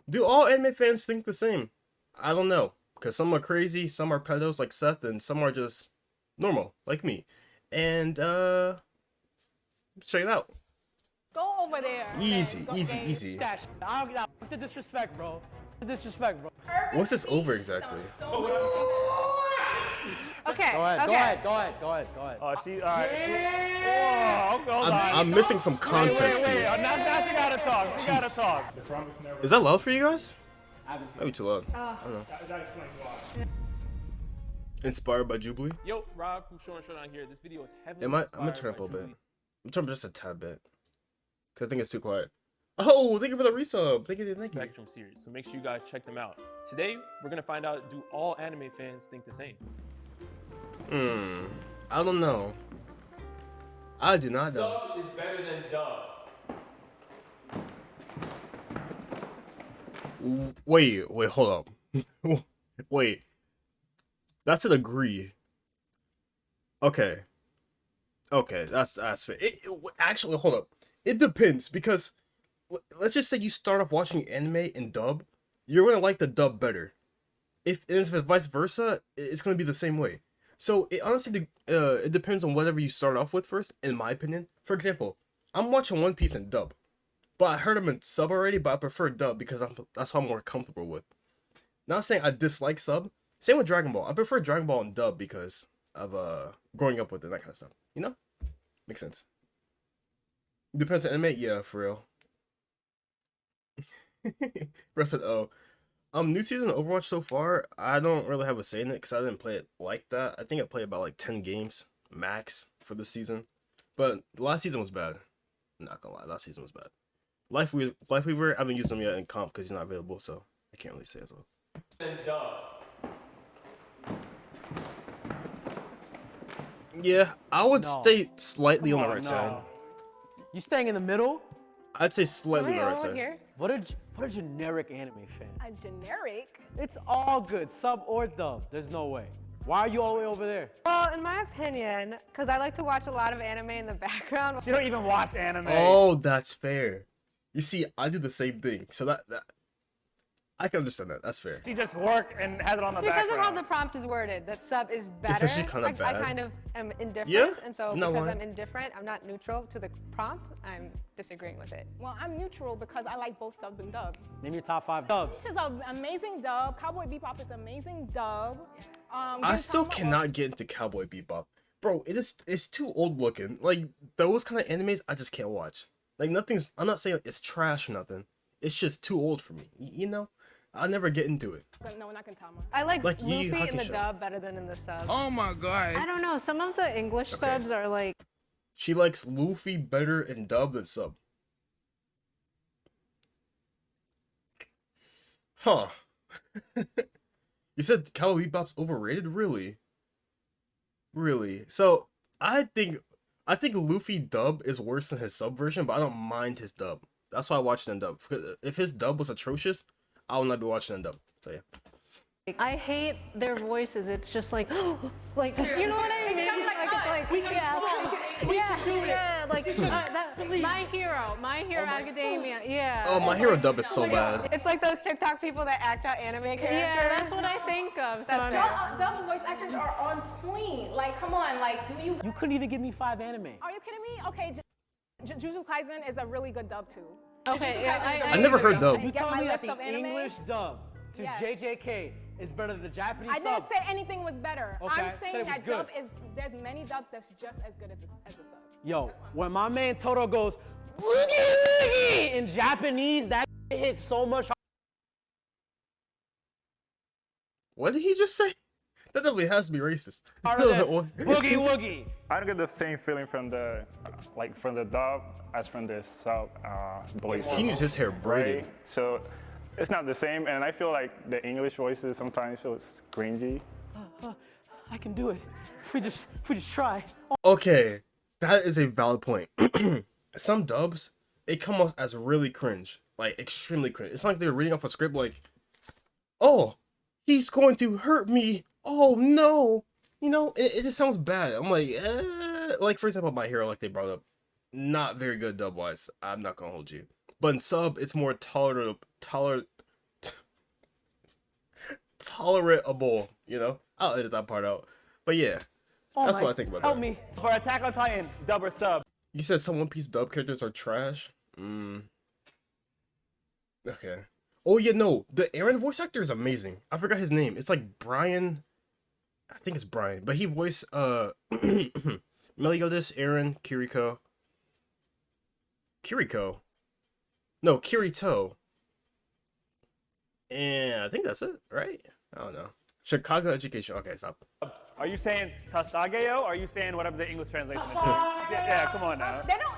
Do all anime fans think the same? I don't know, because some are crazy, some are pedos like Seth, and some are just normal like me. And check it out. Go over there. Easy, easy, easy. That shit. I don't get the disrespect, bro. The disrespect, bro. What's this over exactly? Okay. Go ahead, Okay. go ahead. Oh, she, all right. Whoa, hold on. I'm missing some context Wait. here. Now she gotta talk. She gotta talk. Is that loud for you guys? Obviously. Maybe too loud. I don't know. That explains why. Inspired by Jubilee? Yo, Rob from Short and Showdown here. This video is heavily I'm gonna inspired turn up a by little bit. Jubilee. I'm turning up just a tad bit. Cause I think it's too quiet. Oh, thank you for the resub. Thank you. Spectrum series, so make sure you guys check them out. Today, we're gonna find out, do all anime fans think the same? I don't know. I do not know. Sub is better than dub. Wait, hold up. Wait. That's an agree. Okay, that's fair. Actually, hold up. It depends, because let's just say you start off watching anime in dub, you're gonna like the dub better. If it's vice versa, it's gonna be the same way. So it honestly, it depends on whatever you start off with first, in my opinion. For example, I'm watching One Piece in dub, but I heard them in sub already, but I prefer dub because that's how I'm more comfortable with. Not saying I dislike sub. Same with Dragon Ball. I prefer Dragon Ball in dub because of growing up with it, that kind of stuff. You know? Makes sense. Depends on anime, yeah, for real. Rest said, oh. New season of Overwatch so far, I don't really have a say in it because I didn't play it like that. I think I played about like 10 games max for this season. But last season was bad. I'm not gonna lie, last season was bad. Life Weaver, I haven't used him yet in comp because he's not available, so I can't really say as well. And dub. Yeah, I would No. stay slightly on the right No. side. You staying in the middle? I'd say slightly on Wait, the right over side. here. What a generic anime fan. A generic. It's all good, sub or dub. There's no way. Why are you all the way over there? Well, in my opinion, because I like to watch a lot of anime in the background. You don't even watch anime. Oh, that's fair. You see, I do the same thing, so that I can understand that. That's fair. She just worked and has it on the It's because of how background. the prompt is worded, that sub is better. It's actually kinda I bad. kind of am indifferent, Yeah? and so No, because why? I'm indifferent, I'm not neutral to the prompt, I'm disagreeing with it. Well, I'm neutral because I like both sub and dub. Name your top 5 dubs. It's an amazing dub. Cowboy Bebop is amazing dub. I still cannot get into Cowboy Bebop. Bro, it's too old looking. Like, those kind of animes, I just can't watch. Like, I'm not saying it's trash or nothing. It's just too old for me. You know? I'll never get into it. No, not Gintama. I like Like Yu Yu Luffy in the Hakusho. dub better than in the sub. Oh my god. I don't know. Some of the English subs are like, She likes Luffy better in dub than sub. Huh. You said Cowboy Bebop's overrated? Really? Really? So, I think Luffy dub is worse than his sub version, but I don't mind his dub. That's why I watch it in dub. Because if his dub was atrocious, I would not be watching it in dub. So yeah. I hate their voices. It's just like, like, you know what I mean? My Hero Academia, yeah. Oh, My Hero dub is so bad. It's like those TikTok people that act out anime characters. Yeah, that's what I think of. So That's I'm- fair. Dub voice actors are on point. Like, come on, like, do you? You couldn't even give me 5 anime. Are you kidding me? Okay, Jujutsu Kaisen is a really good dub too. Okay, yeah, I never heard dub. You Get telling my me that list the of anime? English dub to Yes. JJK is better than the Japanese I sub? didn't say anything was better. Okay, I'm said saying it was that good. dub is, there's many dubs that's just as good as the sub. Yo, when my man Toto goes "Woogie!" in Japanese, that hits so much. What did he just say? That definitely has to be racist. harder than Boogie Woogie. I don't get the same feeling from the from the dub as from the sub voice. He needs his hair braided. Right? So it's not the same, and I feel like the English voices sometimes feel cringy. I can do it. If we just try. Okay, that is a valid point. Some dubs, they come off as really cringe, like extremely cringe. It's like they're reading off a script like, "Oh, he's going to hurt me. Oh no." You know, it just sounds bad. I'm like, like for example, My Hero, like they brought up, not very good dub wise. I'm not gonna hold you. But in sub, it's more tolerable, you know? I'll edit that part out. But yeah, that's what I think about Help that. me. For Attack on Titan, dub or sub? You said some One Piece dub characters are trash? Okay. Oh yeah, no. The Eren voice actor is amazing. I forgot his name. It's like Brian. I think it's Brian. But he voiced Meliodas, Eren, Kiriko. No, Kirito. And I think that's it, right? I don't know. Chicago Education. Okay, stop. Are you saying Sasageo? Or are you saying whatever the English translation is? Yeah, come on now. They don't.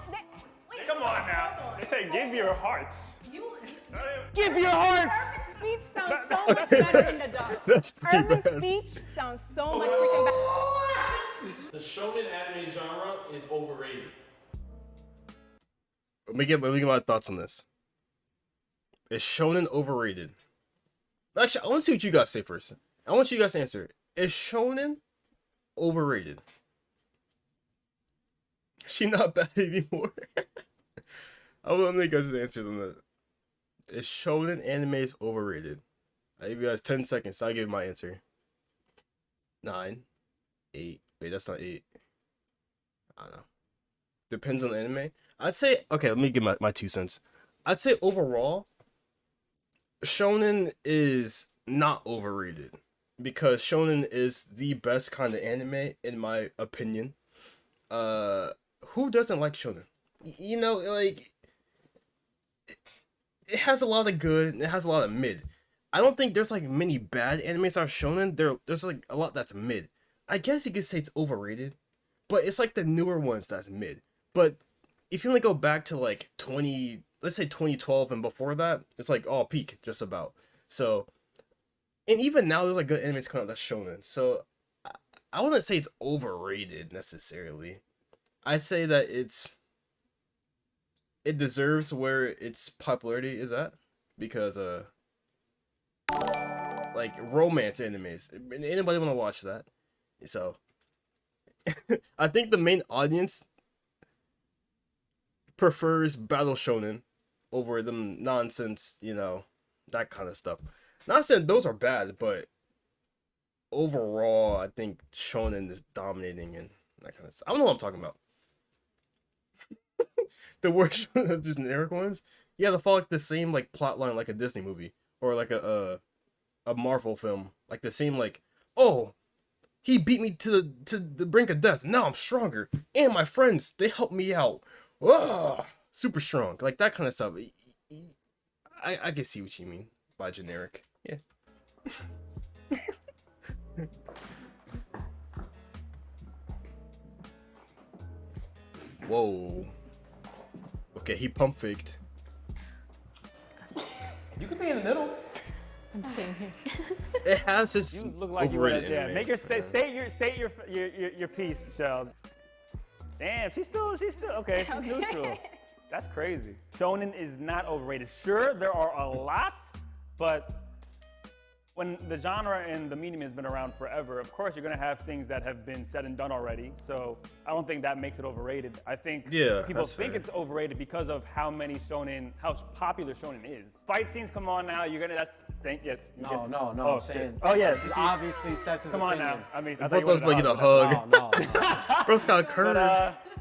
Wait. Come on now. They say give your hearts. Give your hearts. Speech sounds so much better in the dub. That's pretty Urban bad. speech sounds so much freaking better. The shonen anime genre is overrated. Let me get my thoughts on this. Is shonen overrated? Actually, I want to see what you guys say first. I want you guys to answer. Is shonen overrated? Is she not bad anymore? I want you guys to answer on that. Is shonen animes overrated? I give you guys 10 seconds. I'll give you my answer. 9, 8. Wait, that's not 8. I don't know. Depends on the anime. I'd say, okay, let me give my 2 cents. I'd say overall, shonen is not overrated because shonen is the best kind of anime in my opinion. Who doesn't like shonen? You know, like it has a lot of good and it has a lot of mid. I don't think there's like many bad animes that are shonen. There's like a lot that's mid. I guess you could say it's overrated, but it's like the newer ones that's mid. But if you only go back to like 2012 and before that, it's like all peak just about. So, and even now there's like good animes coming out that's shonen. So I wouldn't say it's overrated necessarily. I say that it deserves where its popularity is at because like romance animes. Anybody want to watch that? So I think the main audience prefers battle shonen over them nonsense, you know, that kind of stuff. Not saying those are bad, but overall, I think shonen is dominating and that kind of stuff. I don't know what I'm talking about. The worst generic ones, yeah, they follow like the same like plot line like a Disney movie or like a Marvel film, like the same like, oh, he beat me to the brink of death. Now I'm stronger, and my friends they helped me out. Super strong, like that kind of stuff. I can see what you mean by generic. Yeah. Whoa. Okay, he pump faked. You can be in the middle. I'm staying here. It has You this look like you were. overrated Yeah, anime. make your state your piece, Shell. Damn, she's still okay. She's neutral. That's crazy. Shonen is not overrated. Sure, there are a lot, but when the genre and the medium has been around forever, of course you're gonna have things that have been said and done already. So I don't think that makes it overrated. I think Yeah, people that's think fair. it's overrated because of how popular shonen is. Fight scenes, come on now. You're gonna No, Oh, I'm saying. Oh yes. This obviously sets his Come on opinion. now. I mean, I I thought thought you that was wanted about to to get a hug. No. Bro's got curved.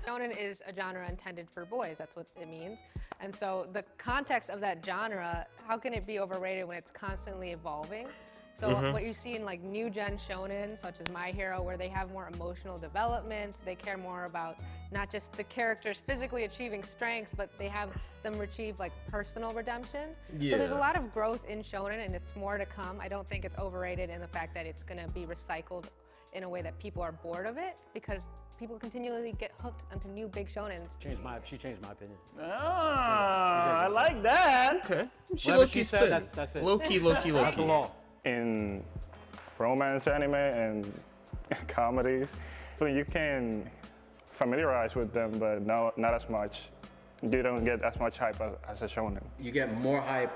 Shonen is a genre intended for boys. That's what it means. And so the context of that genre, how can it be overrated when it's constantly evolving? So what you see in like new gen shonen, such as My Hero, where they have more emotional development, they care more about not just the characters physically achieving strength, but they have them achieve like personal redemption. So there's a Yeah. lot of growth in shonen and it's more to come. I don't think it's overrated in the fact that it's gonna be recycled in a way that people are bored of it because people continually get hooked onto new big shonens. She changed my opinion. Ah, I like that. Okay. She Whatever low key she said, spit. that's it. Low key. That's the law. In romance anime and comedies, so you can familiarize with them, but not as much. You don't get as much hype as a shonen. You get more hype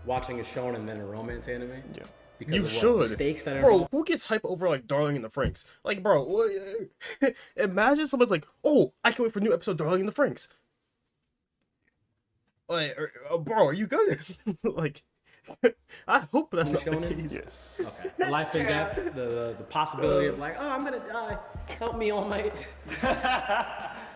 watching a shonen than a romance anime. Yeah. Because You of what? should. Stakes that are Bro, involved? who gets hype over like Darling in the Franxx? Like, bro, imagine someone's like, oh, I can't wait for a new episode of Darling in the Franxx. Like, bro, are you good? Like, I hope that's not the Shonen? case. Yes. Okay. Life and death, the possibility of like, oh, I'm gonna die. Help me, All Might.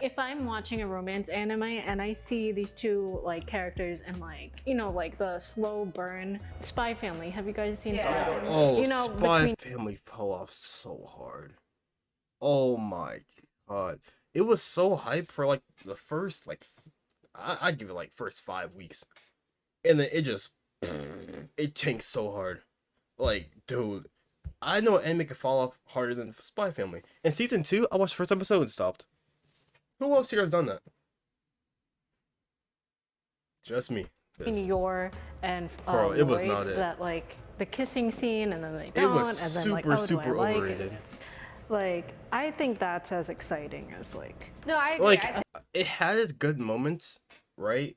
If I'm watching a romance anime and I see these two like characters and like, you know, like the slow burn Spy Family. Have you guys seen Spy Family? Oh, You know, Spy between Family fell off so hard. Oh my god. It was so hype for like the first like I'd give it like first 5 weeks. And then it just it tanked so hard. Like, dude, I know anime can fall off harder than Spy Family. In season 2, I watched the first episode and stopped. Who else here has done that? Just me. This. Yor and Bro, it was Lloyd, not it. that like the kissing scene and then they It don't was and then like, super, oh, do I super like overrated. it? Like, I think that's as exciting as like No, I agree. Like, it had its good moments, right?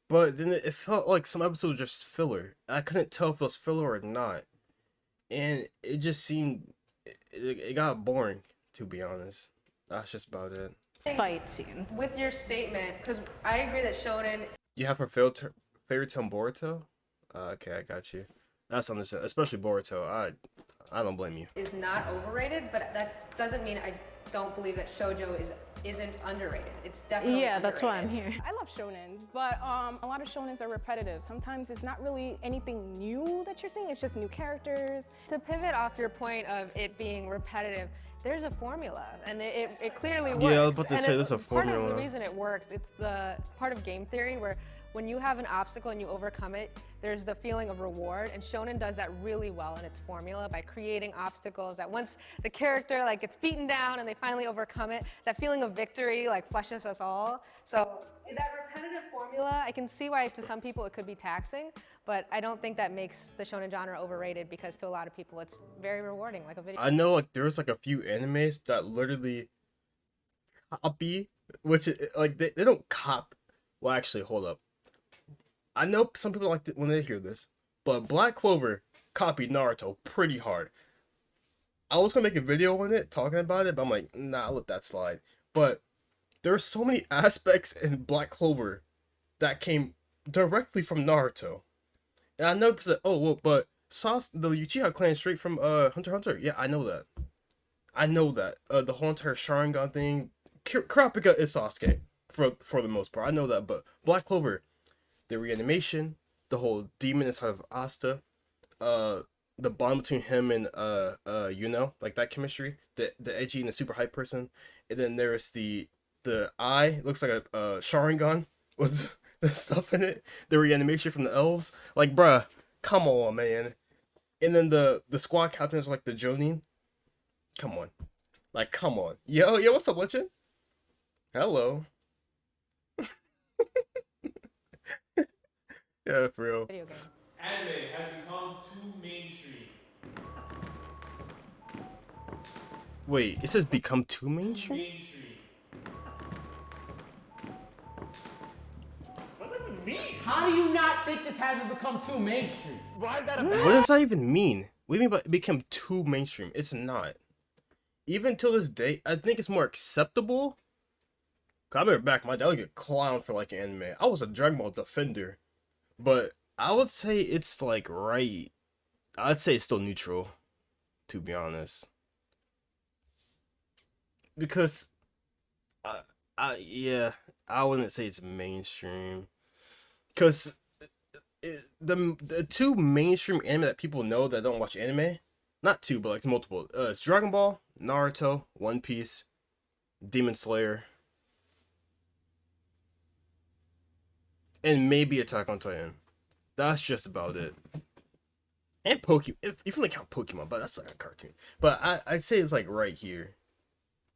But then it felt like some episodes were just filler. I couldn't tell if it was filler or not. And it just seemed, it got boring, to be honest. That's just about it. fight scene. with your statement, because I agree that shonen You have her favorite tale Boruto? Okay, I got you. That's understandable, especially Boruto. I don't blame you. is not overrated, but that doesn't mean I don't believe that shoujo isn't underrated. It's definitely Yeah, that's why I'm underrated. here. I love shonens, but a lot of shonens are repetitive. Sometimes it's not really anything new that you're seeing, it's just new characters. To pivot off your point of it being repetitive, there's a formula, and it clearly works. Yeah, I was about to And say there's a Part of formula. the reason it works, it's the part of game theory where when you have an obstacle and you overcome it, there's the feeling of reward, and shonen does that really well in its formula by creating obstacles that once the character like gets beaten down and they finally overcome it, that feeling of victory like flushes us all. So that repetitive formula, I can see why to some people it could be taxing, but I don't think that makes the shonen genre overrated because to a lot of people it's very rewarding, like a video. I know, like, there's like a few animes that literally copy, which like they don't cop. Well, actually, hold up. I know some people like when they hear this, but Black Clover copied Naruto pretty hard. I was gonna make a video on it talking about it, but I'm like, nah, I'll let that slide. But there are so many aspects in Black Clover that came directly from Naruto. And I know people say, oh, well, but the Uchiha clan is straight from Hunter x Hunter. Yeah, I know that. I know that. The whole entire Sharingan thing, Kurapika is Sasuke for the most part. I know that, but Black Clover, the reanimation, the whole demon inside of Asta, the bond between him and like that chemistry, the edgy and the super hype person, and then there's the eye looks like a Sharingan with the stuff in it, the reanimation from the elves, like bruh, come on man, and then the squad captains are like the Jonin, come on, like come on, yo, what's up, Legend? Hello. Yeah, for real. Video game. Anime has become too mainstream. Wait, it says become too mainstream? Mainstream. What does that even mean? How do you not think this hasn't become too mainstream? Why is that a What bad? does that even mean? What do you mean by it become too mainstream? It's not. Even till this day, I think it's more acceptable. 'Cause I remember back, my dad would get clowned for like anime. I was a Dragon Ball defender. But I would say it's like right. I'd say it's still neutral, to be honest. Because, yeah, I wouldn't say it's mainstream. Because the two mainstream anime that people know that don't watch anime, not two, but like multiple. It's Dragon Ball, Naruto, One Piece, Demon Slayer, and maybe Attack on Titan. That's just about it. And Pokemon, if you really count Pokemon, but that's like a cartoon. But I'd say it's like right here.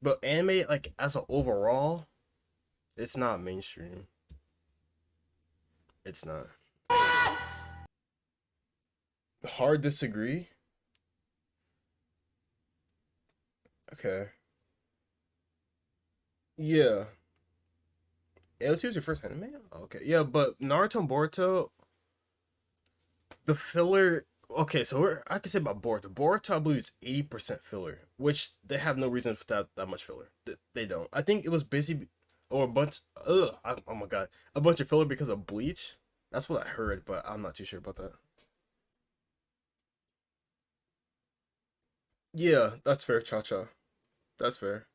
But anime, like as an overall, it's not mainstream. It's not. Hard disagree. Okay. Yeah. LT was your first anime? Okay. Yeah, but Naruto and Boruto, the filler. Okay, so I can say about Boruto. Boruto, I believe, is 80% filler, which they have no reason for that much filler. They don't. I think it was busy, or a bunch. Oh my god, a bunch of filler because of Bleach. That's what I heard, but I'm not too sure about that. Yeah, that's fair, Cha-Cha. That's fair.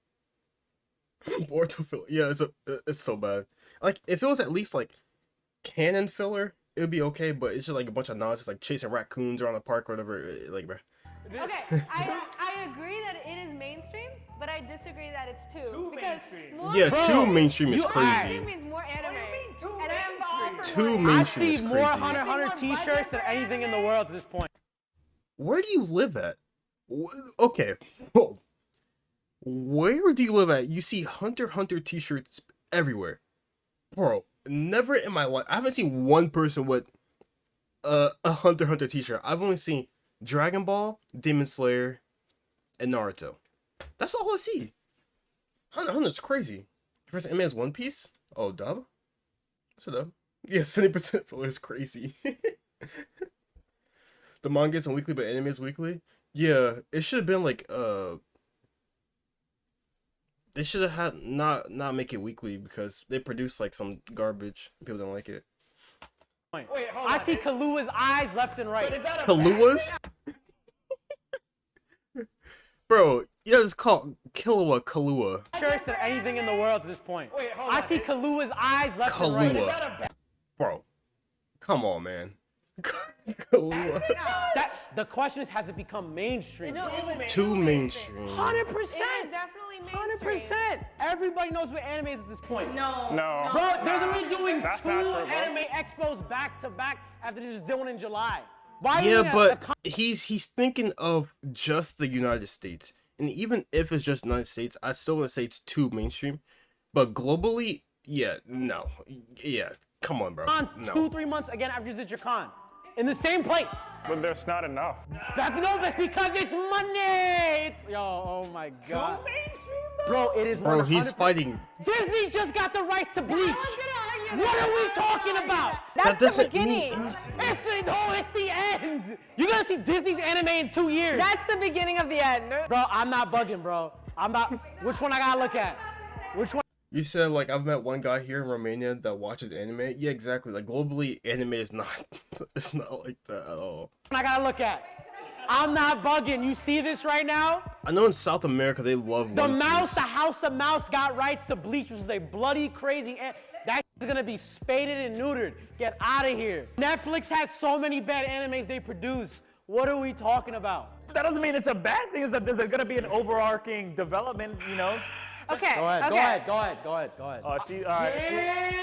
Boruto filler. Yeah, it's so bad. Like, if it was at least, like, canon filler, it would be okay, but it's just, like, a bunch of nonsense, like, chasing raccoons around the park or whatever. Like, bruh. Okay, I agree that it is mainstream, but I disagree that it's too. Because mainstream. more Yeah, Bro, too mainstream is you- crazy. mainstream means more anime. And I am all for Too more I mainstream is see more crazy. Hunter x Hunter More budget t-shirts than for anything in the anime. world at this point. Where do you live at? Okay. Whoa. Where do you live at? You see Hunter x Hunter t-shirts everywhere. Bro, never in my life. I haven't seen one person with a Hunter x Hunter t-shirt. I've only seen Dragon Ball, Demon Slayer, and Naruto. That's all I see. Hunter x Hunter's crazy. First anime is One Piece? Oh, dub? What's a dub? Yeah, 70% filler is crazy. The manga isn't weekly, but anime is weekly. Yeah, it should have been like they should have had not make it weekly because they produce like some garbage. People don't like it. Wait, hold I on. see Kaluuya's eyes left and right. But is that a Kaluuya's? Bro, yeah, it's called Kaluuya. Shirts than anything in the world at this point. Wait, hold I on. see Kaluuya's eyes left and right. Kaluuya. Bro, come on, man. Kaluuya. The question is, has it become mainstream? No, it was Too mainstream. 100%. It is definitely mainstream. 100%. Everybody knows what anime is at this point. No. No. Bro, they're literally doing That's two not true, bro. anime expos back to back after they just did one in July. Why are Yeah, we but he's thinking of just the United States. And even if it's just United States, I still want to say it's too mainstream. But globally, yeah, no. Yeah, come on, bro. on No. 2-3 months again after you did your con. In the same place. But there's not enough. That's because it's money. It's oh my god. mainstream Bro, it is Bro, he's 100%. fighting. Disney just got the rights to Bleach. What are we talking about? That That's the doesn't mean beginning. anything. It's the end. You're gonna see Disney's anime in 2 years. That's the beginning of the end. Bro, I'm not bugging, bro. I'm not. Which one I gotta look at? Which one? You said, like, I've met one guy here in Romania that watches anime. Yeah, exactly. Like, globally, anime is not, it's not like that at all. I gotta look at? I'm not bugging. You see this right now? I know in South America, they love The One Mouse, Piece. the House of Mouse got rights to Bleach, which is a bloody, crazy. That is gonna be spaded and neutered. Get out of here. Netflix has so many bad animes they produce. What are we talking about? That doesn't mean it's a bad thing. It's that there's going to be an overarching development, you know? Okay. Go ahead, okay. go ahead. Oh, she, all right.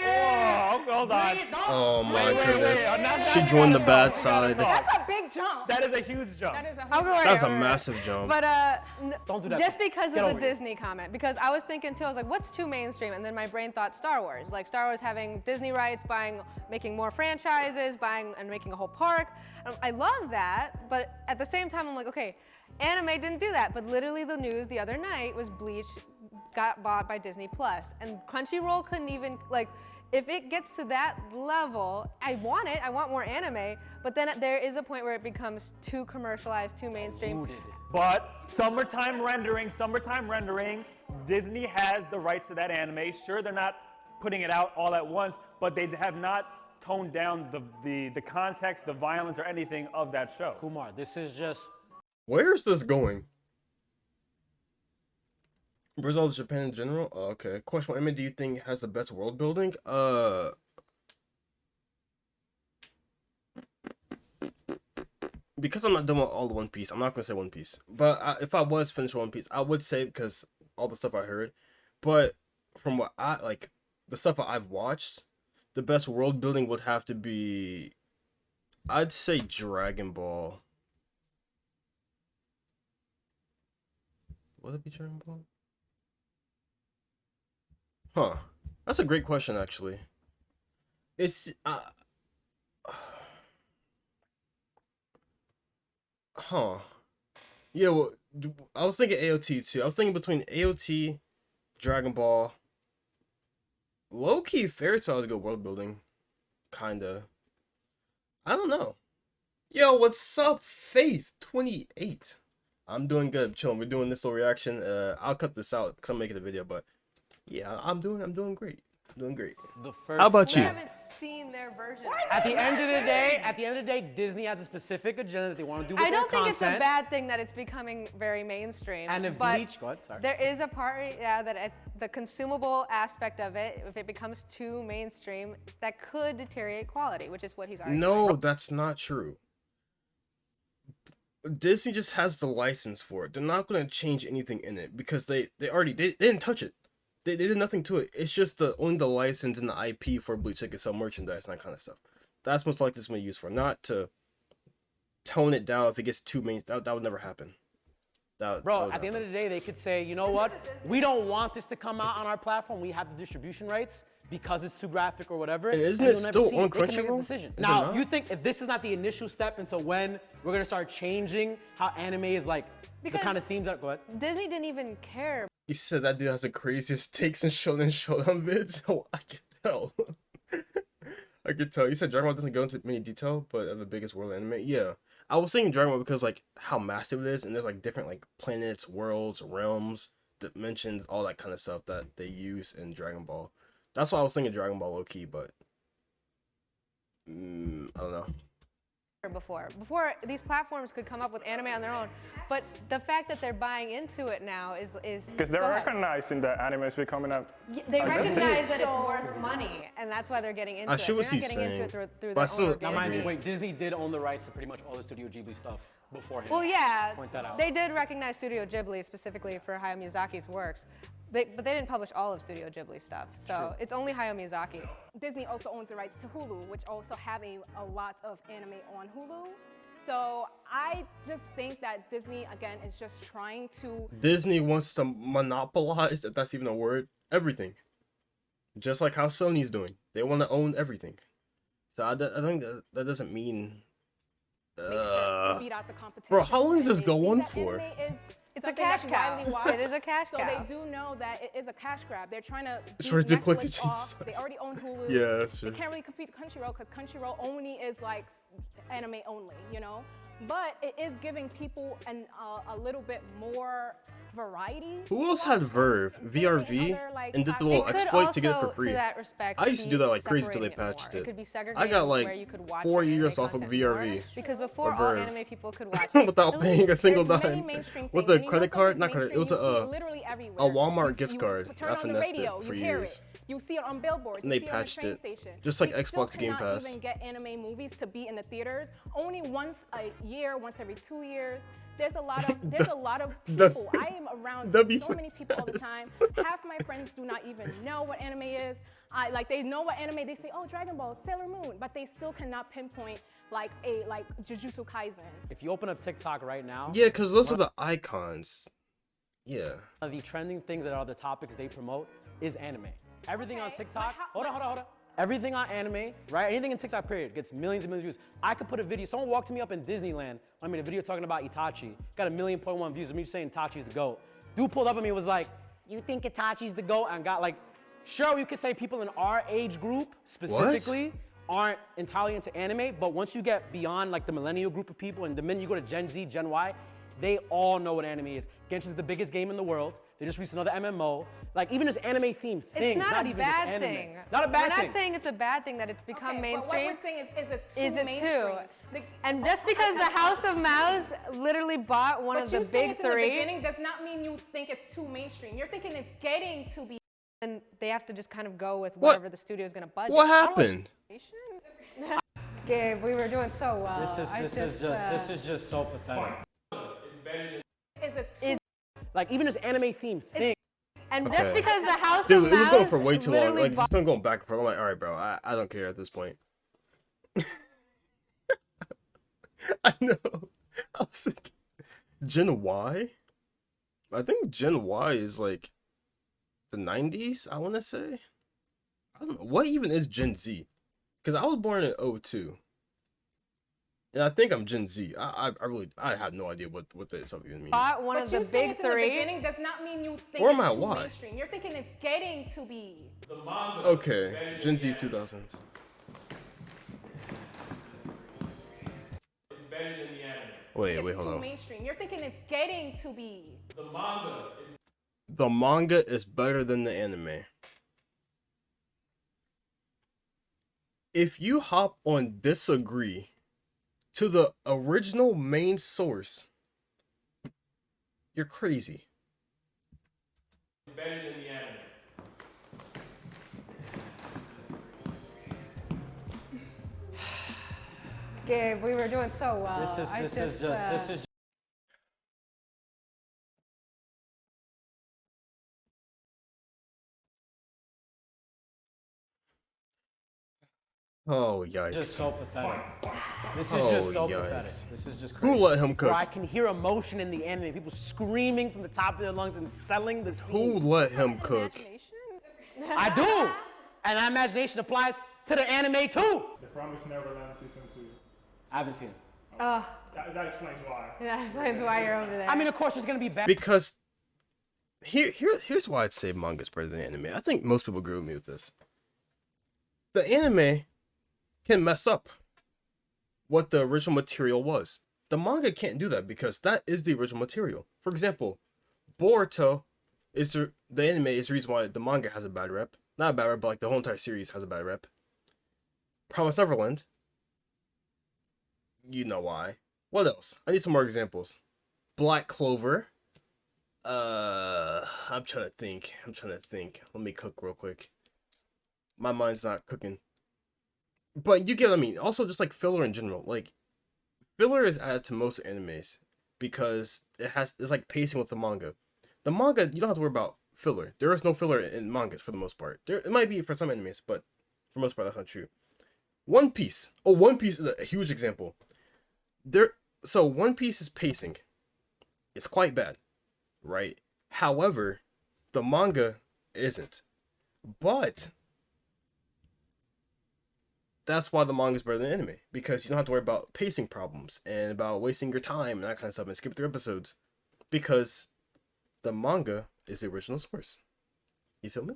Oh, hold on. Oh my wait, goodness. I'm not She done joined yet. the bad We gotta side. talk. That's a big jump. That is a huge jump. That is a I'll go right That's a over it. massive jump. But Don't do that. just because Get of the over it. Disney comment, because I was thinking too, I was like, what's too mainstream? And then my brain thought Star Wars, like Star Wars having Disney rights, making more franchises, and making a whole park. I love that, but at the same time, I'm like, okay, anime didn't do that. But literally, the news the other night was Bleach got bought by Disney Plus, and Crunchyroll couldn't even like. If it gets to that level, I want it. I want more anime. But then there is a point where it becomes too commercialized, too mainstream. But summertime rendering, Disney has the rights to that anime. Sure, they're not putting it out all at once, but they have not toned down the context, the violence, or anything of that show. Kumar, this is just. Where's this going? Brazil, Japan in general? Oh, okay. Question: what anime do you think has the best world building? Because I'm not done with all the One Piece, I'm not gonna say One Piece. But if I was finished One Piece, I would say because all the stuff I heard. But from what I like, the stuff I've watched, the best world building would have to be, I'd say Dragon Ball. Would it be Dragon Ball? Huh. That's a great question, actually. It's huh. Yeah, well, I was thinking AOT too. I was thinking between AOT, Dragon Ball, low-key Fairy Tail is good world building. Kinda. I don't know. Yo, what's up, Faith28? I'm doing good, chilling. We're doing this little reaction. I'll cut this out because I'm making a video, but yeah, I'm doing great. Doing great. The first How about you? We haven't seen their version. At the end of the day, Disney has a specific agenda that they want to do with I don't their think it's a content. bad thing that it's becoming very mainstream. And if but Bleach, go ahead, sorry. there is a part, that the consumable aspect of it, if it becomes too mainstream, that could deteriorate quality, which is what he's arguing. No, that's not true. Disney just has the license for it. They're not going to change anything in it because they didn't touch it. They did nothing to it. It's just only the license and the IP for Bleach that can sell merchandise and that kind of stuff. That's most likely it's going to be used for, not to tone it down if it gets too main. That would never happen. Bro, at the end of the day, they could say, you know what? We don't want this to come out on our platform. We have the distribution rights because it's too graphic or whatever. And isn't and it you'll never still see on it. They can make a Crunchyroll? decision. Is it Now, not? you think if this is not the initial step into when we're gonna start changing how anime is like Because the kind of themes that go ahead? Disney didn't even care. He said that dude has the craziest takes in Shonen vids. Oh, I can tell. I could tell. You said Dragon Ball doesn't go into many detail, but of the biggest world anime. Yeah, I was saying Dragon Ball because like how massive it is, and there's like different like planets, worlds, realms, dimensions, all that kind of stuff that they use in Dragon Ball. That's why I was thinking Dragon Ball low key, but I don't know. Before these platforms could come up with anime on their own, but the fact that they're buying into it now is Because they're go ahead. recognizing that anime is becoming a. They a good recognize thing. that it's worth money, and that's why they're getting into I it. see They're what not he's getting saying, into it through but I their still own Now, agree. mind you, organic wait, Disney did own the rights to pretty much all the Studio Ghibli stuff beforehand. Well, yeah, Point that out. they did recognize Studio Ghibli specifically for Hayao Miyazaki's works, but they didn't publish all of Studio Ghibli stuff, so it's only Hayao Miyazaki. Disney also owns the rights to Hulu, which also have a lot of anime on Hulu. So I just think that Disney, again, is just trying to. Disney wants to monopolize, if that's even a word, everything. Just like how Sony's doing. They want to own everything. So I think that doesn't mean. Make sure to beat out the competition. Bro, how long does this And they go see on that for? anime is It's a something cash that's cow. widely watched. It is a cash so cow. they do know that it is a cash grab. They're trying to It's beat ridiculous Netflix to off. change They already own Hulu. Yeah, that's true. They can't really compete with Crunchyroll because Crunchyroll only is like anime only, you know? But it is giving people a little bit more variety. Who else had Verve, VRV, other, like, and did the little It could exploit to get it also, for free? to that respect, I used to do be that like crazy till they separating patched more. it. It could be I segregating got like where you could watch 4 anime years off of content more, VRV. because before or all Verve. anime people could watch it. Without paying a single There's many dime. mainstream With things. a When you know credit card, not something's credit, it was mainstream, you see a literally everywhere. Walmart You- gift you card. turn I on the finessed radio, it for you hear years. it. You see it on billboards. And you they see it on the patched train it. station. Just like We still Xbox Game cannot Pass. even get anime movies to be in the theaters. Only once a year, once every 2 years. There's a lot of people. I am around that'd so be many people all the fast. time. Half my friends do not even know what anime is. They know what anime. They say, oh, Dragon Ball, Sailor Moon, but they still cannot pinpoint like Jujutsu Kaisen. If you open up TikTok right now, Yeah, because those are the icons. Yeah. one of the trending things that are the topics they promote is anime. Everything on Okay, TikTok, but hold on. Everything on anime, right? Anything in TikTok, period, gets millions and millions of views. I could put a video, someone walked me up in Disneyland, I made a video talking about Itachi, got 1.1 million views of me saying Itachi's the GOAT. Dude pulled up at me and was like, you think Itachi's the GOAT? And got like, sure, you could say people in our age group specifically aren't entirely into anime, but once you get beyond like the millennial group of people and the minute you go to Gen Z, Gen Y, they all know what anime is. Genshin's the biggest game in the world. They just released another MMO. Like even this anime themed thing, It's not a even just bad anime. thing. Not a bad We're thing. not saying it's a bad thing that it's become Okay, mainstream. But what we're saying Is it mainstream. too? And just because the House of Mouse literally bought one of the you saying big it's in the three, beginning does not mean you think it's too mainstream. You're thinking it's getting to be. and they have to just kind of go with What? whatever the studio is going to budget. What happened? Gabe, we were doing so well. This is just so pathetic. Like even this anime themed thing. And Okay. just because the House Dude, of it was going Mouse for way too long. literally Like, bought just don't go back and forth. I'm like, all right, bro, I don't care at this point. I know. I was thinking, Gen Y? I think Gen Y is like the 90s, I want to say. I don't know. What even is Gen Z? Because I was born in 02. And I think I'm Gen Z. I have no idea what that stuff even means. bought one of the you saying big it's in the three. beginning does not mean you think Or am it's I too why? mainstream. You're thinking it's getting to be. Okay, Gen Z's 2000s. Wait, It's hold too on. mainstream. You're thinking it's getting to be. The manga is better than the anime. If you hop on disagree to the original main source, you're crazy. It's better than the anime. Gabe, we were doing so well. This is just Oh, yikes. just so pathetic. This is Oh, just so yikes. pathetic. This is just Who crazy. let him cook? Bro, I can hear emotion in the anime. People screaming from the top of their lungs and selling the Who scene. let him cook? I do. And that imagination applies to the anime too. The Promised Neverland season 2. I haven't seen it. Oh, That explains why. that explains why you're over there. I mean, of course, there's gonna be bad. Because here's why I'd say manga's better than anime. I think most people agree with me with this. The anime can mess up what the original material was. The manga can't do that because that is the original material. For example, Boruto is the anime is the reason why the manga has a bad rep. Not a bad rep, but like the whole entire series has a bad rep. Promised Neverland. You know why. What else? I need some more examples. Black Clover. I'm trying to think. Let me cook real quick. My mind's not cooking. But you get what I mean. Also, just like filler in general. Like, filler is added to most animes because it's like pacing with the manga. The manga, you don't have to worry about filler. There is no filler in mangas for the most part. It might be for some animes, but for the most part, that's not true. One Piece. Oh, One Piece is a huge example. So One Piece's pacing is quite bad, right? However, the manga isn't. But that's why the manga is better than anime, because you don't have to worry about pacing problems and about wasting your time and that kind of stuff and skip through episodes, because the manga is the original source. You feel me?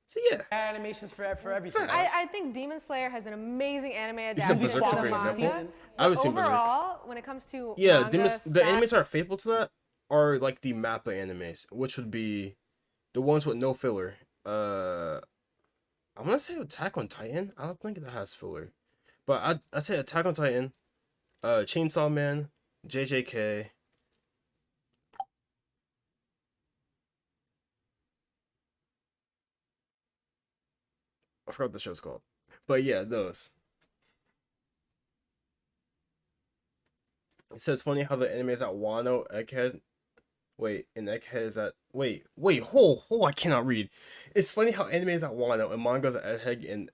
So yeah. Animations for everything. I think Demon Slayer has an amazing anime You said adaptation Berserk's to a the great manga. example. I haven't seen Berserk. Overall, when it comes to Yeah, manga the stats- animes that are faithful to that are like the Mappa animes, which would be the ones with no filler. I want to say Attack on Titan. I don't think that has filler, but I say Attack on Titan, Chainsaw Man, JJK. I forgot what the show's called, but yeah, those. It says funny how the anime is at Wano, Egghead. Wait, and Egghead is at wait, I cannot read. It's funny how anime is at Wano and manga's at Egghead and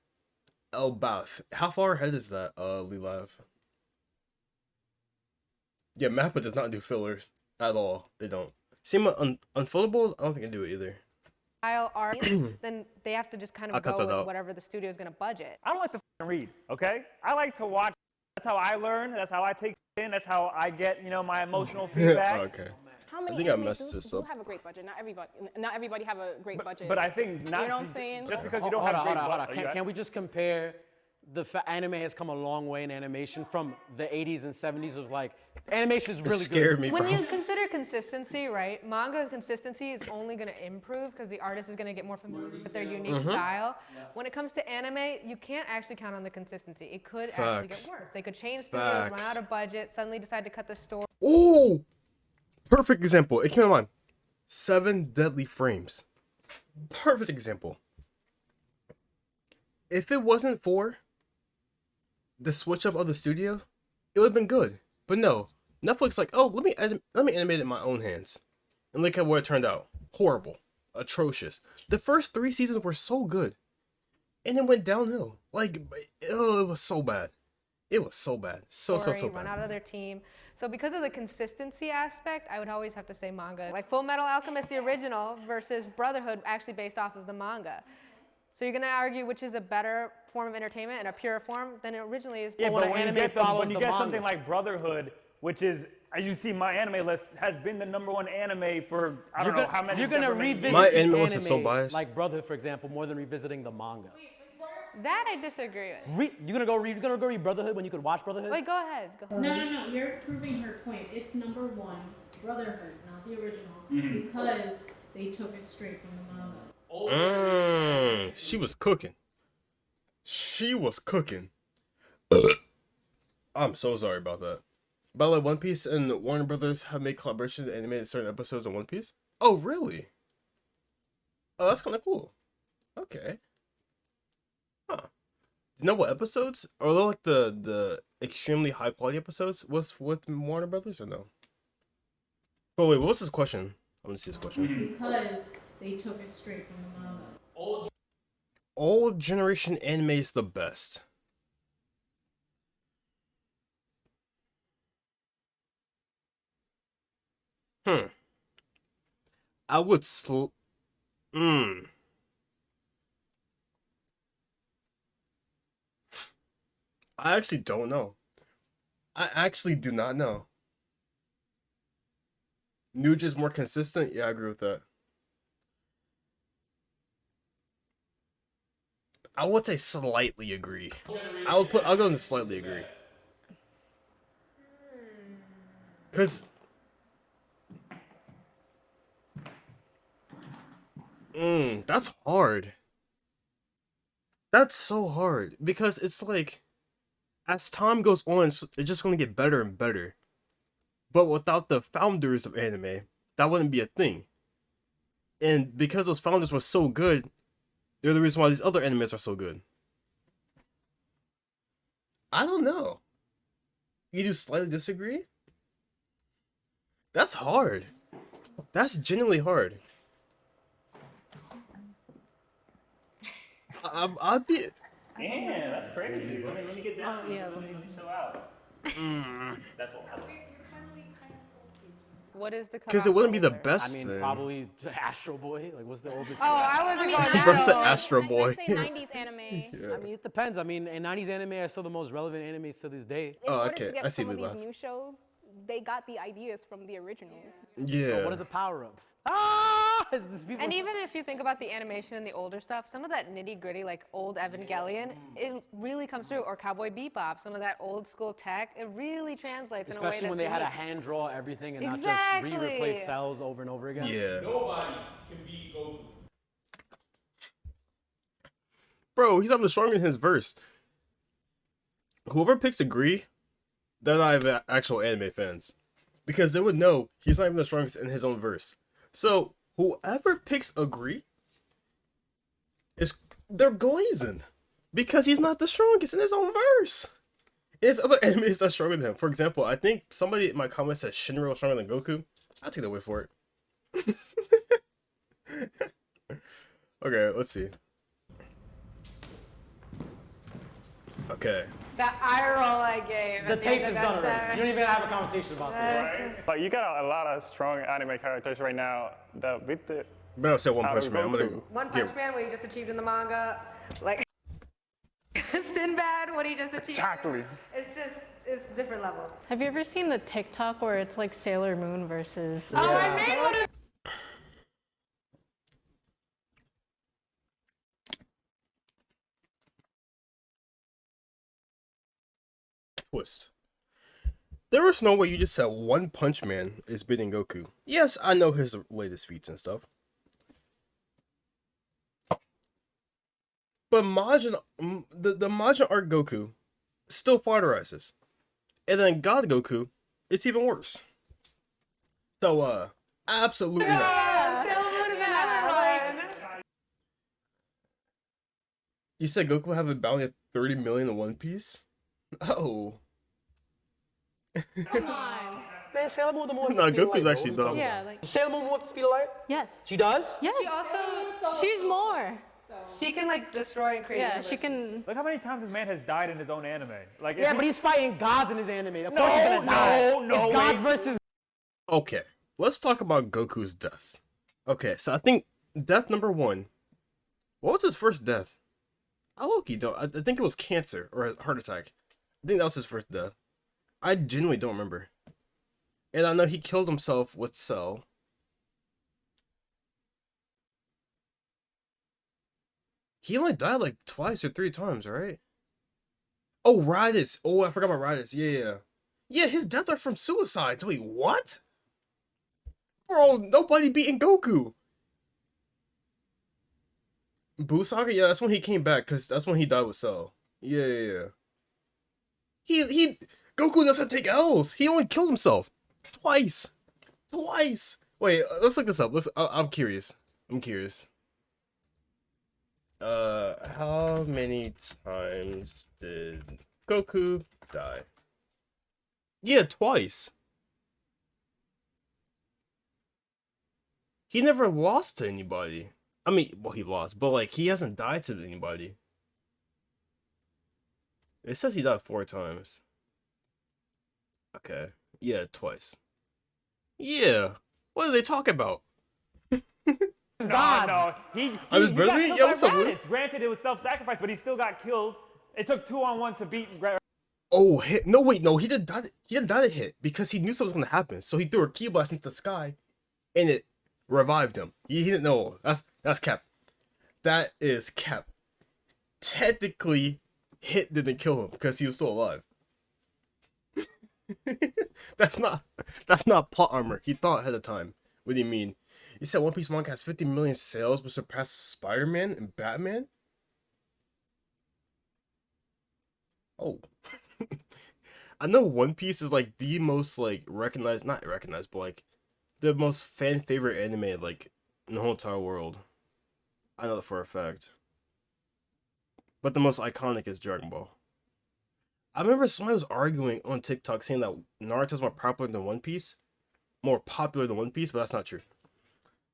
Elbaf. How far ahead is that, Lilav? Yeah, Mappa does not do fillers at all. They don't. Same with Unfillable, I don't think I do it either. style art, then they have to just kind I'll of cut go that with out. whatever the studio is going to budget. I don't like to read, okay? I like to watch. That's how I learn. That's how I take it in. That's how I get, my emotional feedback. Okay. How many think I anime messed do this up. have a great budget? Not everybody have a great budget. But I think not. You know what I'm saying? Just because you don't Hold have on, great hold on. budget. Can we just compare anime has come a long way in animation from the 80s and 70s of like animation is It really scared good. me, When bro. you consider consistency, right? Manga consistency is only going to improve because the artist is going to get more familiar with their unique Mm-hmm. style. When it comes to anime, you can't actually count on the consistency. It could actually Facts. get worse. They could change studios, run Facts. out of budget, suddenly decide to cut the story. Oh, perfect example. It came to mind. 7 Deadly Frames. Perfect example. If it wasn't for the switch up of the studio, it would have been good. But no, Netflix like, oh, let me animate it in my own hands, and look at what it turned out. Horrible, atrocious. The first 3 seasons were so good, and it went downhill. Like, oh, it was so bad. It was so bad. So Run bad. out of their team. So because of the consistency aspect, I would always have to say manga. Like Full Metal Alchemist, the original, versus Brotherhood, actually based off of the manga. So you're gonna argue which is a better form of entertainment and a pure form than it originally is. Yeah, when but an when you anime get, follows when you the get manga. something like Brotherhood, which is, as you see, my anime list has been the #1 anime for I don't know how many. You're gonna different revisit years. My the anime list is so biased. like Brotherhood, for example, more than revisiting the manga. That I disagree with. You're gonna go read Brotherhood when you could watch Brotherhood? Wait, go ahead. Go ahead. No, you're proving her point. It's number one, Brotherhood, not the original, because they took it straight from the manga. She was cooking. She was cooking. I'm so sorry about that. By the way, One Piece and Warner Brothers have made collaborations and animated certain episodes of One Piece. Oh, really? Oh, that's kind of cool. Okay. Huh. You know what episodes? Are they like the extremely high quality episodes with Warner Brothers or no? Oh wait, what was his question? I want to see his question. Because they took it straight from the manga. Old generation anime is the best. I would I actually don't know. I actually do not know. Nuge is more consistent? Yeah, I agree with that. I would say slightly agree. I'll go into slightly agree. Cause that's hard. That's so hard. Because it's like as time goes on, it's just gonna get better and better. But without the founders of anime, that wouldn't be a thing. And because those founders were so good, they're the reason why these other animes are so good. I don't know. You do slightly disagree? That's hard. That's genuinely hard. I'd be. Damn, that's crazy. Let me get down. Oh, yeah, Let me chill out. That's all. What is the Because it wouldn't be the older? best I mean, then. probably Astro Boy. Like, what's the oldest? Oh, I wasn't going The person that Astro Boy. Let's say 90s anime. I mean, it depends. I mean, and 90s anime are still the most relevant animes to this day. In Oh, order okay. to get I see some of the these laugh. new shows, they got the ideas from the originals. Yeah. What is a power up? Ah! It's just people. And even if you think about the animation and the older stuff, some of that nitty gritty, like old Evangelion, it really comes through. Or Cowboy Bebop, some of that old school tech, it really translates in a way Especially that's when they had to unique. hand draw everything and not Exactly. just replace cells over and over again. Yeah. Nobody can beat Goku. Bro, he's not even stronger in his verse. Whoever picks agree, they're not even actual anime fans. Because they would know he's not even the strongest in his own verse. So, whoever picks agree, they're glazing. Because he's not the strongest in his own verse. There's other animes that's stronger than him. For example, I think somebody in my comments said Shinra was stronger than Goku. I'll take that way for it. Okay, let's see. Okay. That eye roll I gave. The at tape end is of done that already. You don't even have a conversation about this. But you got a lot of strong anime characters right now that beat the. Better say One Out Punch of Man. I'm gonna Goku. One Punch Man, what he just achieved in the manga, like Sinbad, what he just achieved. Exactly. It's different level. Have you ever seen the TikTok where it's like Sailor Moon versus? Oh, I made one of twist. There is no way you just said One Punch Man is beating Goku. Yes, I know his latest feats and stuff. But the Majin Art Goku still fighterizes. And then God Goku, it's even worse. So, absolutely not. Sailor Moon is another one. You said Goku have a bounty of 30 million in One Piece? Oh. Come on. Man, Sailor Moon the more. No, Goku's actually dumb. Yeah, like Sailor Moon with the speed of light? yes. She does? Yes. She also, She's more. she can like destroy and create. Yeah, she universes. can. Look how many times this man has died in his own anime. Like, Yeah, but he's fighting gods in his anime. Of course he's gonna die. no, It's gods wait. versus. Okay, let's talk about Goku's deaths. Okay, so I think death number 1. What was his first death? I low-key don't. I think it was cancer or a heart attack. I think that was his first death. I genuinely don't remember. And I know he killed himself with Cell. He only died like twice or 3 times, right? Oh, Raditz. Oh, I forgot about Raditz. Yeah. Yeah, his deaths are from suicides. Wait, what? Bro, nobody beating Goku. Busaka, yeah, that's when he came back, because that's when he died with Cell. Yeah. He Goku doesn't take L's. He only killed himself. Twice. Wait, let's look this up. I'm curious. How many times did Goku die? Yeah, twice. He never lost to anybody. I mean, well, he lost, but like he hasn't died to anybody. It says he died 4 times. Okay. Yeah, twice. Yeah. What are they talking about? No. I was he got barely- killed yeah, by what's up, Luke? Raditz. Granted, it was self-sacrifice, but he still got killed. It took 2-on-1 to beat. Oh, hit. No, wait, no, he didn't die. He didn't die to hit because he knew something was gonna happen. So he threw a ki blast into the sky, and it revived him. He didn't know. That's cap. That is cap. Technically, hit didn't kill him because he was still alive. That's not plot armor. He thought ahead of time. What do you mean? You said One Piece manga has 50 million sales, but surpassed Spider-Man and Batman? Oh. I know One Piece is like the most like not recognized, but like the most fan favorite anime like in the whole entire world. I know that for a fact. But the most iconic is Dragon Ball. I remember somebody was arguing on TikTok saying that Naruto's more popular than One Piece. More popular than One Piece, but that's not true.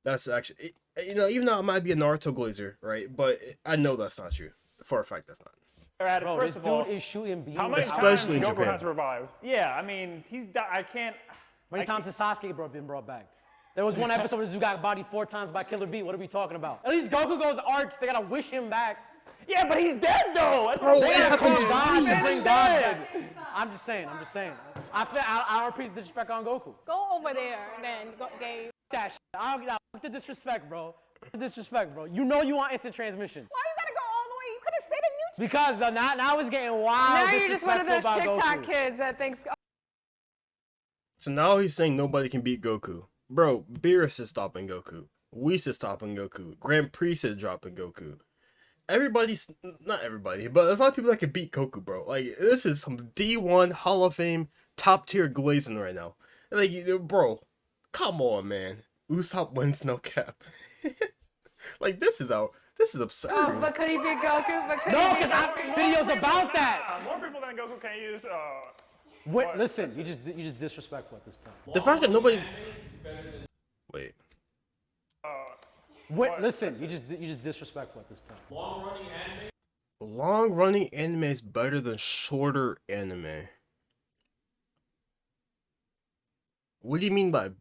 That's actually, even though I might be a Naruto glazer, right? But I know that's not true. For a fact, that's not. Raditz, Bro, first this of all, dude is shooting beams. How many Especially in times Goku Japan. has revived? yeah, I mean, I can't. How many times has Sasuke been brought back? There was one episode where this dude got bodied 4 times by Killer Bee. What are we talking about? At least Goku goes arcs. They gotta wish him back. Yeah, but he's dead though. That's Bro, what it I'm saying. happened Call God to twice. bring God back. I'm just saying. I don't appreciate the disrespect on Goku. Go over there then, Gabe. That shit. I don't get the disrespect, bro. The disrespect, bro. You know you want instant transmission. Why you gotta go all the way? You could have stayed in neutral. Because now it's getting wild. Now you're just one of those disrespectful about TikTok Goku. kids that thinks, So now he's saying nobody can beat Goku. Bro, Beerus is stopping Goku. Whis is stopping Goku. Grand Priest is dropping Goku. Not everybody, but there's a lot of people that can beat Goku, bro. Like, this is some D1 Hall of Fame top tier glazing right now. Like, bro, come on, man. Usopp wins no cap. Like, this is absurd. oh, but could he beat Goku? But could No, he beat because I have Goku? videos about that. More people than Goku can use. Wait, listen, you just disrespectful at this point. The fact that nobody. Wait. Wait, listen, you just disrespectful at this point. Long running anime is better than shorter anime. What do you mean by?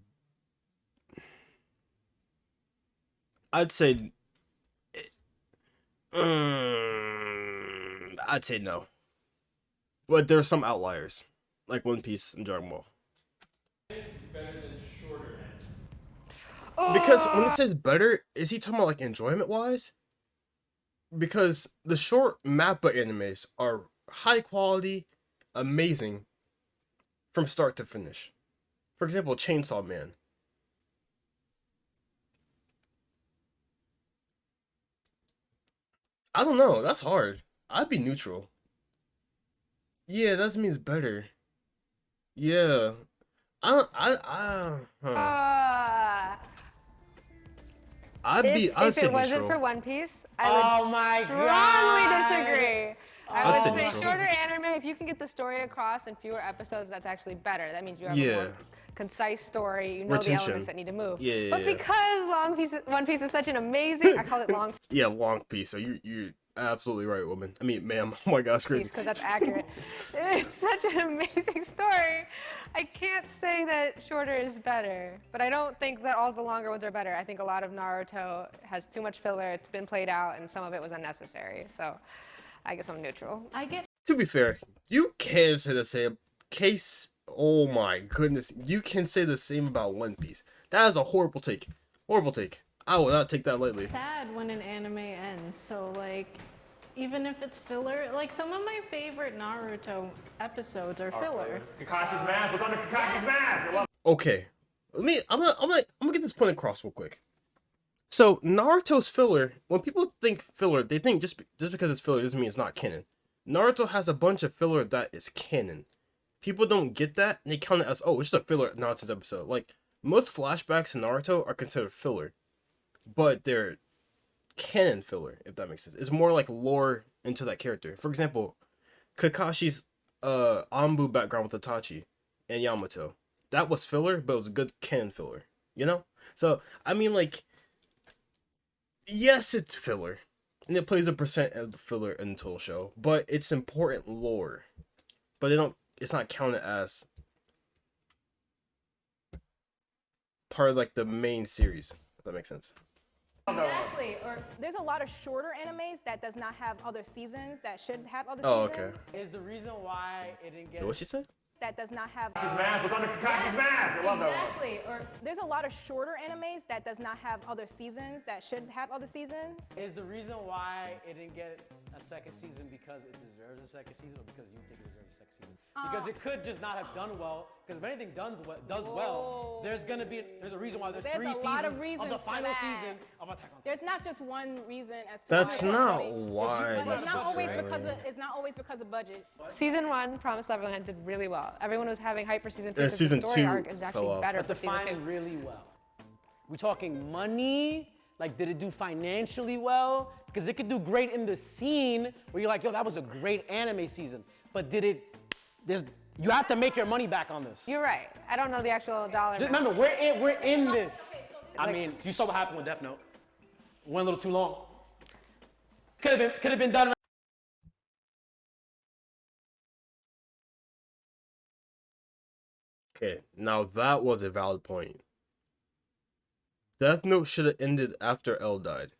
I'd say. I'd say no. But there are some outliers, like One Piece and Dragon Ball. Because when it says better, is he talking about like enjoyment wise? Because the short Mappa animes are high quality, amazing from start to finish. For example, Chainsaw Man. I don't know, that's hard. I'd be neutral. Yeah, that means better. Yeah. I'd If say it wasn't neutral. for One Piece, I would strongly disagree. I'd I say would say neutral. shorter anime, if you can get the story across in fewer episodes, that's actually better. That means you have a Yeah. more concise story. You know the Retention. elements that need to move. Yeah, but yeah. because One Piece is such an amazing, I call it long Yeah, long piece. So you're absolutely right, woman. I mean, ma'am. Oh my God, it's piece crazy. because that's accurate. It's such an amazing story. I can't say that shorter is better, but I don't think that all the longer ones are better. I think a lot of Naruto has too much filler. It's been played out, and some of it was unnecessary. So I guess I'm neutral. I get To be fair, you can say the same. Oh my goodness, you can say the same about One Piece. That is a horrible take. Horrible take. I will not take that lightly. sad when an anime ends. So like, even if it's filler, like some of my favorite Naruto episodes are filler. Kakashi's mask. What's under Kakashi's mask? I love Okay, I'm gonna get this point across real quick. So Naruto's filler. When people think filler, they think just because it's filler doesn't mean it's not canon. Naruto has a bunch of filler that is canon. People don't get that, and they count it as, oh, it's just a filler at Naruto's episode. Like, most flashbacks in Naruto are considered filler, but they're canon filler, if that makes sense. It's more like lore into that character. For example, Kakashi's Anbu background with Itachi and Yamato. That was filler, but it was a good canon filler, you know? So, I mean, like, yes, it's filler, and it plays a percent of the filler in the total show, but it's important lore. But it's not counted as part of like the main series, if that makes sense. Exactly. Or there's a lot of shorter animes that does not have other seasons that should have other Oh, seasons. okay. Is the reason why it didn't get. What she said? That does not have. Kakashi's mask. What's under Kakashi's mask? I love that one. Exactly. Or there's a lot of shorter animes that does not have other seasons that should have other seasons. Is the reason why it didn't get a second season because it deserves a second season, or because you think it deserves a second season? Because it could just not have done well. Because if anything does well, there's a reason why there's 3 a seasons lot of reasons the for final that. season of Attack on Titan. There's not just one reason as to That's why. not why But it's not always because necessarily. it's not always because of budget. Season 1, Promised Neverland, did really well. Everyone was having hype for season 2 And because season the story 2 arc is fell actually off. better But for season 2. defined really well. We talking money? Like, did it do financially well? Because it could do great in the scene where you're like, yo, that was a great anime season. But did it? You have to make your money back on this. You're right. I don't know the actual dollar Just amount. remember, we're in this. I mean, you saw what happened with Death Note. Went a little too long. Could have been done. Okay, now that was a valid point. Death Note should have ended after L died.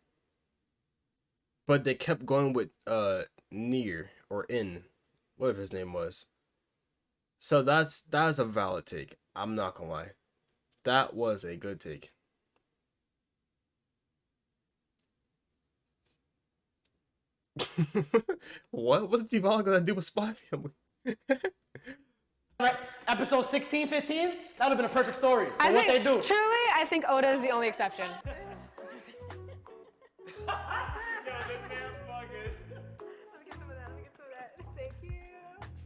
But they kept going with Nier or In, whatever his name was. So that's a valid take. I'm not gonna lie. That was a good take. What's Divala gonna do with Spy Family? Right, episode 16, 15, that would have been a perfect story. I But what they think, do. truly, I think Oda is the only exception.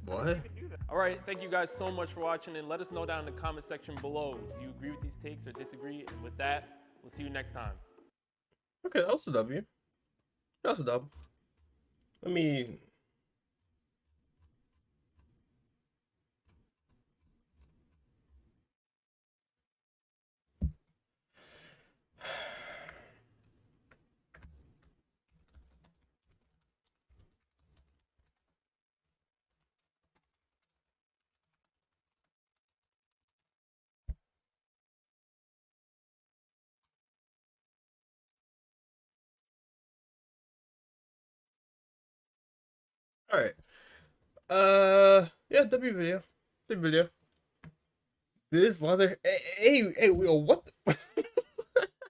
What? All right, thank you guys so much for watching, and let us know down in the comment section below. Do you agree with these takes or disagree? And with that, we'll see you next time. Okay, that was a W. That was a W. I mean, all right. Yeah, W video. W video. This leather. Hey, yo, what?